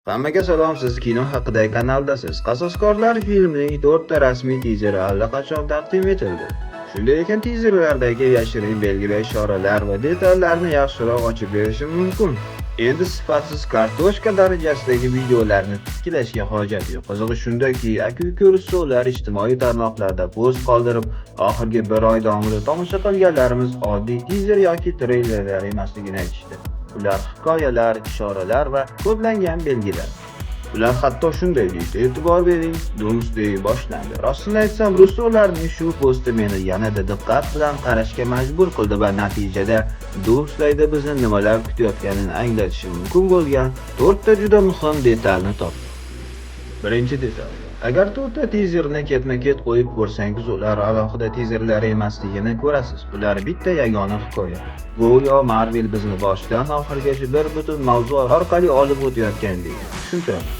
Hammaga salom, siz Kino haqidagi kanaldasiz. Qasoskorlar filmining 4 ta rasmiy tizeri allaqachon taqdim etildi. Shunday ekan, tizerlardagi yashirin belgi va ishoralar va detallarni yaxshiroq ochib berishim mumkin. Endi sifatsiz kartoshka darajasidagi videolarni tiklashga hojat yo'q. Qizig'i shundaki, aka-uka ijtimoiy tarmoqlarda post qoldirib, oxirgi bir oy davomida tomosha qilganlarimiz oddiy tizer yoki treylerlar emasligini aytishdi. Ular hikoyalar, ishoralar va kodlangan belgilar. Ular hatto shunday deydi: e'tibor bering, Doomsday boshlandi. Rostini aytsam, ruslarning shu posti meni yanada diqqat bilan qarashga majbur qildi va natijada Doomsdayda bizni nimalar kutayotganini anglatishi mumkin bo'lgan 4 ta juda muhim detalni topdim. Birinchi detal. Agar 4 ta tizerni ketma-ket qo'yib ko'rsangiz, ular alohida tizerlar emasligini ko'rasiz. Ular bitta yagona hikoya. Go'yo Marvel bizni boshidan oxirigacha bir butun mavzu orqali olib o'tayotgandek tushuntiraman.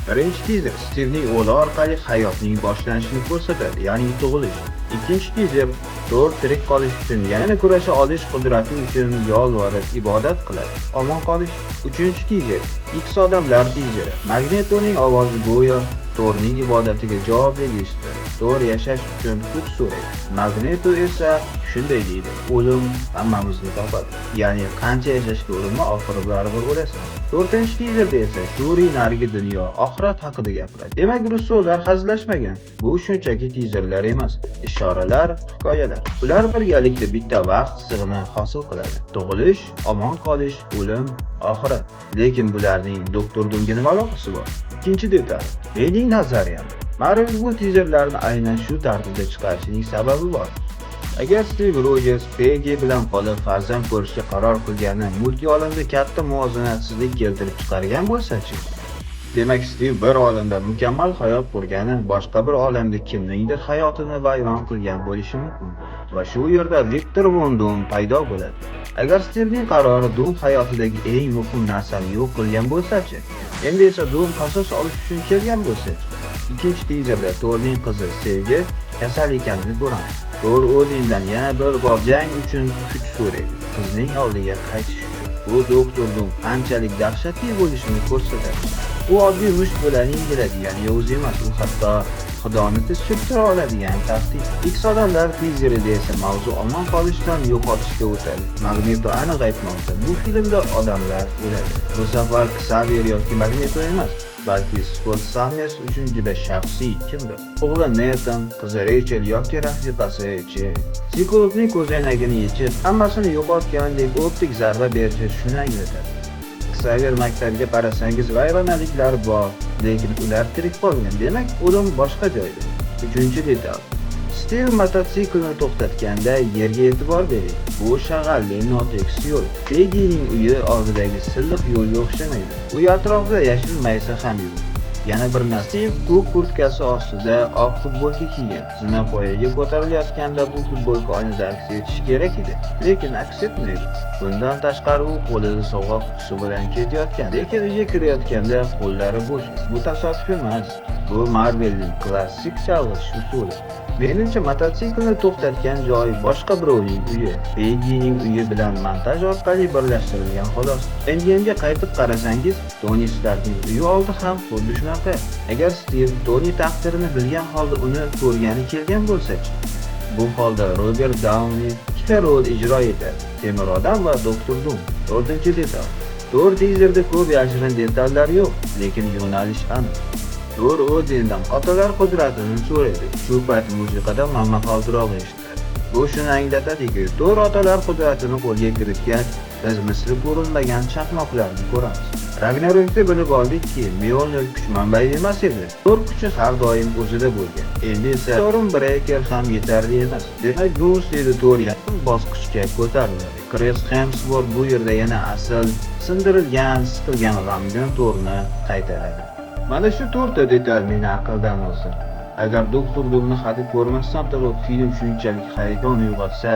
Birinchi tizer Steve'ning o'li orqali hayotning boshlanishini ko'rsatadi, ya'ni tug'ilish. Ikkinchi tizer Thor tirik qolish uchun, yana kurasha olish qudrati uchun yolvorib ibodat qiladi, omon qolish. Uchinchi tizer X odamlar tizeri. Magnetoning ovozi go'yo Thorning ibodatiga javob berishdi. Thor yashash uchun kuch so'raydi. Magneto esa shunday deydi: o'lim hammamizni topadi. Ya'ni qancha yashashga urinma, oxiri baribir o'lasan. 4-tizerda esa Shuri narigi dunyo, oxirat haqida gapiradi. Demak, ruslar hazillashmagan. Bu shunchaki tizerlar emas, ishoralar, hikoyalar. Ular birgalikda bitta vaqt sig'ini hosil qiladi. Tug'ilish, omon qolish, o'lim, oxirat. Lekin bularning Doktor Doomga nima aloqasi bor? Ikkinchi detal. Mening nazariyam, Marvel bu tizerlarni aynan shu tartibda chiqarishining sababi bor. Agar Steve Rogers Peggy bilan qolib farzand ko'rishga qaror qilgani mulkiy olamda katta muvozanatsizlik keltirib chiqargan bo'lsa-chi? Demak, Steve bir olamda mukammal hayot qurgani, boshqa bir olamda kimningdir hayotini vayron qilgan bo'lishi mumkin. Va shu yerda Victor Von Doom paydo bo'ladi. Agar Steve'ning qarori Doom hayotidagi eng muhim narsani yo'q qilgan bo'lsa-chi? Endi esa Doom qasos olish uchun kelgan bo'lsa-chi? Ikkinchi tizerda Thorning qizi Sevgi kasal ekanini ko'ramiz. Thor Odindan yana bir bor jang uchun kuch so'raydi, qizning oldiga qaytish uchun. Bu Doktor Doom qanchalik dahshatli bo'lishini ko'rsatadi. U oddiy musht bilan yengiladigan yovuz emas, u hatto Xudoni tiz cho'ktira oladigan tahdid. X odamlar tizerida esa mavzu omon qolishdan yo'qotishga o'tadi. Magneto aniq aytmoqda, bu filmda odamlar o'ladi. Bu safar Xavier yoki Magneto emas, balki Scott Summers uchun juda shaxsiy kimdir. O'g'li Nathan, qizi Rachel yoki rafiqasi Jen. Siklopning ko'zoynagini yechib, hammasini yo'qotgandek optik zarba berishi shuni anglatadi. Xavier maktabiga qarasangiz vayronaliklar bor, lekin ular tirik qolgan. Demak, o'lim boshqa joyda. Uchinchi detal. Steve mototsiklni to'xtatganda yerga e'tibor bering. Bu shag'alli notekis yo'l. Peggy'ning uyi oldidagi silliq yo'lga o'xshamaydi. Uy atrofida yashil maysa ham yo'q. Yana bir narsa, Steve ko'k kurtkasi ostida oq futbolka kiygan. Zinapoyaga ko'tarilayotganda bu futbolka oynada aks etishi kerak edi, lekin aks etmaydi. Bundan tashqari u qo'lida sovg'a qutisi bilan ketayotgan, lekin uyga kirayotganda qo'llari bo'sh. Bu tasodif emas. Bu Marvelning klassik chalg'ish usuli. Menimcha, mototsiklni to'xtatgan joy boshqa birovning uyi. Peggy'ning uyi bilan montaj orqali birlashtirilgan xolos. Endgame'ga qaytib qarasangiz, Tony Starkning uyi oldi ham xuddi shunaqa. Agar Steve Tony taqdirini bilgan holda uni ko'rgani kelgan bo'lsa-chi? Bu holda Robert Downey ikkita rol ijro etadi: Temir odam va Doktor Doom. 4-detal. Thor tizerda ko'p yashirin detallar yo'q, lekin yo'nalish aniq. Thor Odindan otalar qudratini so'raydi. Shu payt musiqada momaqaldiroq eshitiladi. Bu shuni anglatadiki, Thor otalar qudratini qo'lga kiritgan, biz misli ko'rilmagan chaqmoqlarni ko'ramiz. Ragnarokda bilib oldikki, Mjolnir kuch manbai emas edi. Thor kuchi har doim o'zida bo'lgan. Endi esa Stormbreaker ham yetarli emas. Demak, Doomsday Thor yaqin bosqichga ko'tariladi. Chris Hemsworth bu yerda yana asl sindirilgan, siqilgan g'amgin Thorni qaytaradi. Mana shu 4 ta detal meni aqldan olsa. Agar Doktor Doomni hadeb ko'rmasam, film shunchalik hayajon uyg'otsa,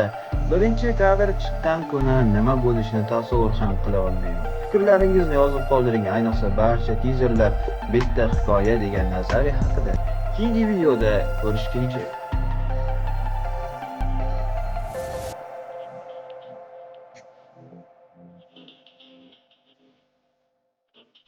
birinchi kadr chiqqan kuni nima bo'lishini tasavvur ham qila olmayman. Fikrlaringizni yozib qoldiring, ayniqsa barcha tizerlar bitta hikoya degan nazariya haqida. Keyingi videoda ko'rishguncha